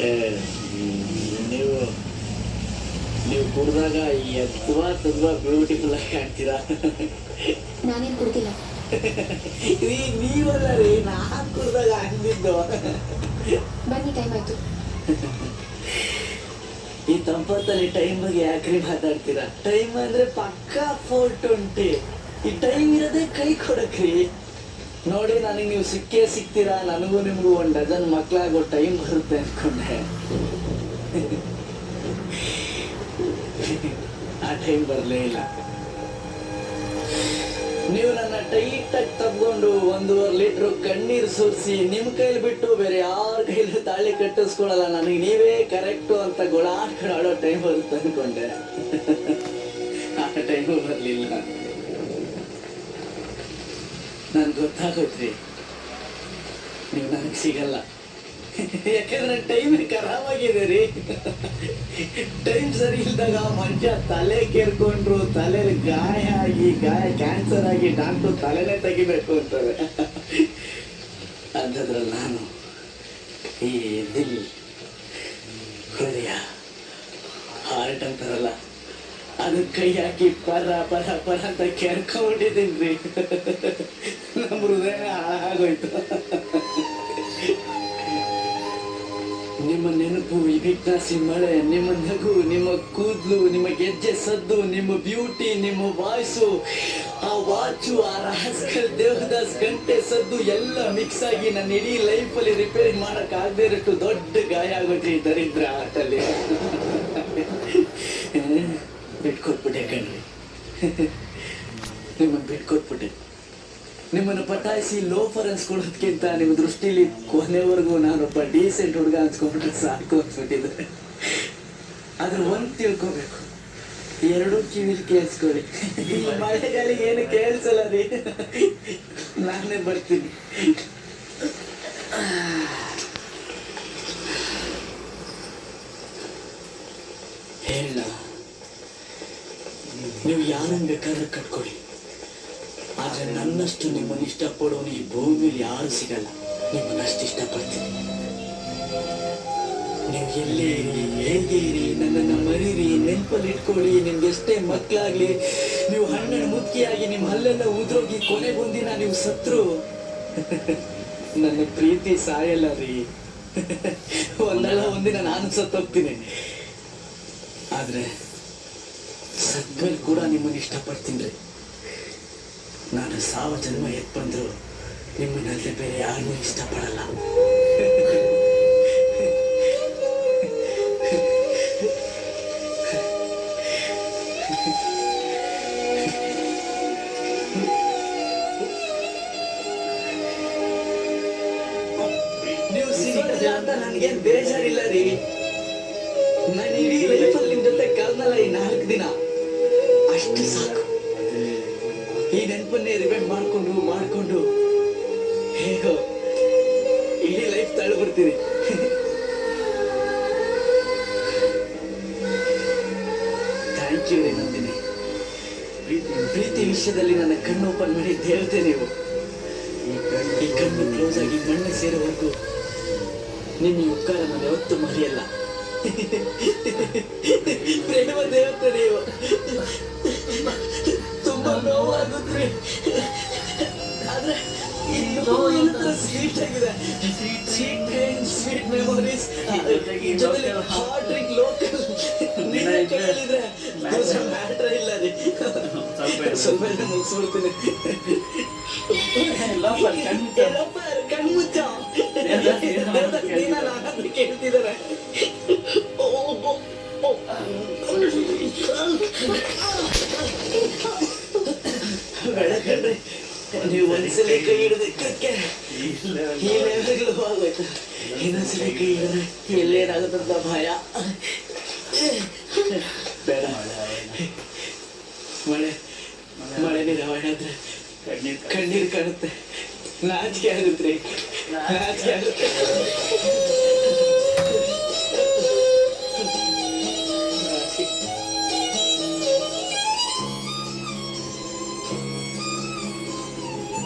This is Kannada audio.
ಏ, ನೀವು ನೀವು ಕುಡ್ದಾಗ ತುಂಬಾ ತುಂಬಾ ಬ್ಯೂಟಿಫುಲ್ ಆಗಿ ಕಾಣ್ತೀರಾ. ನಾನೇನ್ ಕುಡ್ದಿಲ್ಲ. ನೀವಲ್ಲ ರೀ, ನಾನ್ ಕುಡ್ದಾಗ ಅಂದಿದ್ದು. ಬನ್ನಿ, ಟೈಮ್ ಆಯ್ತು. ಈ ತಂಪತ್ತಲ್ಲಿ ಟೈಮ್ ಬಗ್ಗೆ ಯಾಕ್ರಿ ಮಾತಾಡ್ತೀರಾ? ಟೈಮ್ ಅಂದ್ರೆ ಪಕ್ಕಾ 4:20. ಈ ಟೈಮ್ ಇರೋದೇ ಕೈ ಕೊಡಕ್ರಿ. ನೋಡಿ, ನನಗೆ ನೀವು ಸಿಕ್ಕೇ ಸಿಗ್ತೀರಾ. ನನಗೂ ನಿಮಗೂ 1 ಡಜನ್ ಮಕ್ಕಳಾಗೋ ಟೈಮ್ ಬರುತ್ತೆ ಅನ್ಕೊಂಡೆ. ಆ ಟೈಮ್ ಬರಲೇ ಇಲ್ಲ. ನೀವು ನನ್ನ ಟೈಟಾಗಿ ತಗೊಂಡು 1.5 ಲೀಟ್ರ್ ಕಣ್ಣೀರು ಸುರಿಸಿ ನಿಮ್ಮ ಕೈಲಿ ಬಿಟ್ಟು ಬೇರೆ ಯಾರ ಕೈಲಿ ತಾಳಿ ಕಟ್ಟಿಸ್ಕೊಳಲ್ಲ. ನನಗೆ ನೀವೇ ಕರೆಕ್ಟು ಅಂತ ಆಡೋ ಟೈಮ್ ಬರುತ್ತೆ ಅನ್ಕೊಂಡೆ. ಆ ಟೈಮು ಬರಲಿಲ್ಲ. ನನ್ಗೆ ಗೊತ್ತಾಗೋದ್ರಿ, ನೀವು ನನಗೆ ಸಿಗಲ್ಲ. ಯಾಕಂದ್ರೆ ಟೈಮ್ ಖರಾಬಾಗಿದೆ ರೀ. ಟೈಮ್ ಸರಿ ಇಲ್ದಾಗ ಮನುಷ್ಯ ತಲೆ ಕೇರ್ಕೊಂಡ್ರು, ತಲೆಯಲ್ಲಿ ಗಾಯ ಆಗಿ ಕ್ಯಾನ್ಸರ್ ಆಗಿ ಡಾಕ್ಟ್ರು ತಲೆನೇ ತೆಗಿಬೇಕು ಅಂತಾರೆ. ಅಂಥದ್ರಲ್ಲಿ ನಾನು ಈ ದಿಲ್, ಹೃದಯ, ಹಾರ್ಟ್ ಅಂತಾರಲ್ಲ, ಅದಕ್ಕೆ ಕೈ ಹಾಕಿ ಪರ ಪರ ಪರ ಅಂತ ಕೇಳ್ಕೊಂಡಿದ್ದೀನಿ ರೀ. ನಮ್ಮ ಹೃದಯ ಹಾಳಾಗೋಯ್ತು. ನಿಮ್ಮ ನೆನಪು, ಈ ವಿಘ್ನಾಸಿ ಮಳೆ, ನಿಮ್ಮ ನಗು, ನಿಮ್ಮ ಕೂದಲು, ನಿಮ್ಮ ಗೆಜ್ಜೆ ಸದ್ದು, ನಿಮ್ಮ ಬ್ಯೂಟಿ, ನಿಮ್ಮ ವಾಯ್ಸು, ಆ ವಾಚು, ಆ ರಾಸ್ಕಲ್ ದೇವದಾಸ್ ಗಂಟೆ ಸದ್ದು ಎಲ್ಲ ಮಿಕ್ಸ್ ಆಗಿ ನನ್ನ ಇಡೀ ಲೈಫಲ್ಲಿ ರಿಪೇರಿ ಮಾಡಕ್ ಆಗದೆ ಇರೋಷ್ಟು ದೊಡ್ಡ ಗಾಯ ಆಗೋದ್ರಿ ದರಿದ್ರ ಆಟಲ್ಲಿ. ಬಿಟ್ಕೊಟ್ಬಿಟ್ಟೆ ಕಣ್ರಿ, ನಿಮ್ಮನ್ನು ಬಿಟ್ಕೊಟ್ಬಿಟ್ಟೆ. ನಿಮ್ಮನ್ನು ಪಟಾಯಿಸಿ ಲೋಫರ್ ಅನ್ಸ್ಕೊಳೋದ್ಕಿಂತ ನಿಮ್ಮ ದೃಷ್ಟಿಲಿ ಕೊನೆವರೆಗೂ ನಾನೊಬ್ಬ ಡೀಸೆಂಟ್ ಹುಡುಗ ಅನ್ಸ್ಕೊಂಡ್ಬಿಟ್ರೆ ಸಾಕು ಅನ್ಸ್ಬಿಟ್ಟಿದ್ರೆ. ಆದ್ರೆ ಒಂದು ತಿಳ್ಕೊಬೇಕು, 2 ಕಿವಿಲಿ ಕೇಳಿಸ್ಕೊಳ್ಳಿ. ಈ ಮಳೆಗಾಲಿಗೆ ಏನು ಕೇಳಿಸಲ್ಲ ರೀ. ನಾನೇ ಬರ್ತೀನಿ. ಹೇಳ, ನೀವು ಯಾರನ್ನು ಬೇಕಾದ್ರೆ ಕಟ್ಕೊಳ್ಳಿ, ಆದ್ರೆ ನನ್ನಷ್ಟು ನಿಮ್ಮನ್ನು ಇಷ್ಟಪಡೋನು ಈ ಭೂಮಿಯಲ್ಲಿ ಯಾರು ಸಿಗಲ್ಲ. ನಿಮ್ಮನ್ನಷ್ಟು ಇಷ್ಟಪಡ್ತೀನಿ. ನೀವು ಎಲ್ಲೇ ಇರಿ, ಹೇಗೆ ಇರಿ, ನನ್ನನ್ನು ಮರೀರಿ, ನೆನಪಲ್ಲಿ ಇಟ್ಕೊಳ್ಳಿ. ನಿಮ್ಗೆ ಎಷ್ಟೇ ಮಕ್ಕಳಾಗ್ಲಿ, ನೀವು ಹಣ್ಣನ್ನು ಮುದುಕಿಯಾಗಿ ನಿಮ್ಮ ಹಲ್ಲೆಲ್ಲ ಉದ್ರೋಗಿ ಕೊನೆಗೊಂದಿನ ನೀವು ಸತ್ರು ನನ್ನ ಪ್ರೀತಿ ಸಾಯಲ್ಲ ರೀ. ಒಂದಿನ ನಾನು ಸತ್ತೋಗ್ತೀನಿ. ಆದ್ರೆ ಸತ್ಮೇಲೆ ಕೂಡ ನಿಮ್ಮನ್ನು ಇಷ್ಟಪಡ್ತೀನಿ ರೀ. ನಾನು ಸಾವ ಜನ್ಮ ಎತ್ ಬಂದ್ರು ನಿಮ್ಮನ್ನಲ್ಲದೆ ಬೇರೆ ಯಾರನ್ನೂ ಇಷ್ಟಪಡಲ್ಲ. ನೀವು ಸಿಗೋದಿಲ್ಲ ಅಂತ ನನ್ಗೇನ್ ಬೇಜಾರಿಲ್ಲ ರೀ. ನಾನು ಇಡೀ ಲೈಫಲ್ಲಿ ನಿಮ್ ಜೊತೆ ಕಳ್ದಲ್ಲ ಈ 4 ದಿನ, ಅಷ್ಟು ಸಾಕು. ಈ ನೆನಪನ್ನೇ ರಿವೆಂಟ್ ಮಾಡ್ಕೊಂಡು ಹೇಗೋ ಇಡೀ ಲೈಫ್ ತಳ್ಳಿಬಿಡ್ತೀನಿ. ಥ್ಯಾಂಕ್ ಯು ರೀ ನಂದಿನಿ. ಪ್ರೀತಿ ವಿಷಯದಲ್ಲಿ ನನ್ನ ಕಣ್ಣು ಓಪನ್ ಮಾಡಿ ದೇವತೆ ನೀವು. ಈ ಕಣ್ಣು ಕ್ಲೋಸ್ ಆಗಿ ಮಣ್ಣು ಸೇರೋವರೆಗೂ ನಿಮ್ಮ ಉಪಕಾರ ನಾನು ಯಾವತ್ತೂ ಮರೆಯಲ್ಲ. ಪ್ರೇಮ ದೇವತೆ ನೀವು. ತುಂಬಾ ನೋವಾಗುತ್ತೆ, ಆದ್ರೆ ಸ್ವೀಟ್ ಆಗಿದೆ. ಸ್ವೀಟ್ ಮೆಮೊರೀಸ್ ಜೊತೆಲಿ ಹಾರ್ಟ್ ಡ್ರಿಂಕ್ ಲೋಕಲ್ ಕೇಳಿದ್ರೆ ಮ್ಯಾಟ್ರ ಇಲ್ಲ ರೀ. ಸ್ವಲ್ಪ ಮುಗಿಸ್ಬಿಡ್ತೀನಿ. ಕಣ್ಮುಚ್ಚ ಕೇಳ್ತಿದ್ದಾರೆ. ಬೆಳಕಂಡ್ರಿ, ನೀವು ಒಂದ್ಸಲ ಕೈ ಹಿಡಿದಕ್ಕೆ ಈ ಲೆವೆಲ್ಗಳು ಆಗೋಯ್ತು. ಇನ್ನೊಂದ್ಸಲ ಕೈ ಹಿಡಿದ್ರೆ ಎಲ್ಲೇನಾಗುತ್ತಂತ ಭಯ. ಬೇಡ, ಮಳೆ ನೀರು ಆದ್ರೆ ಕಣ್ಣೀರು ಕಾಣುತ್ತೆ, ನಾಚಿಕೆ ಆಗುತ್ತೆ.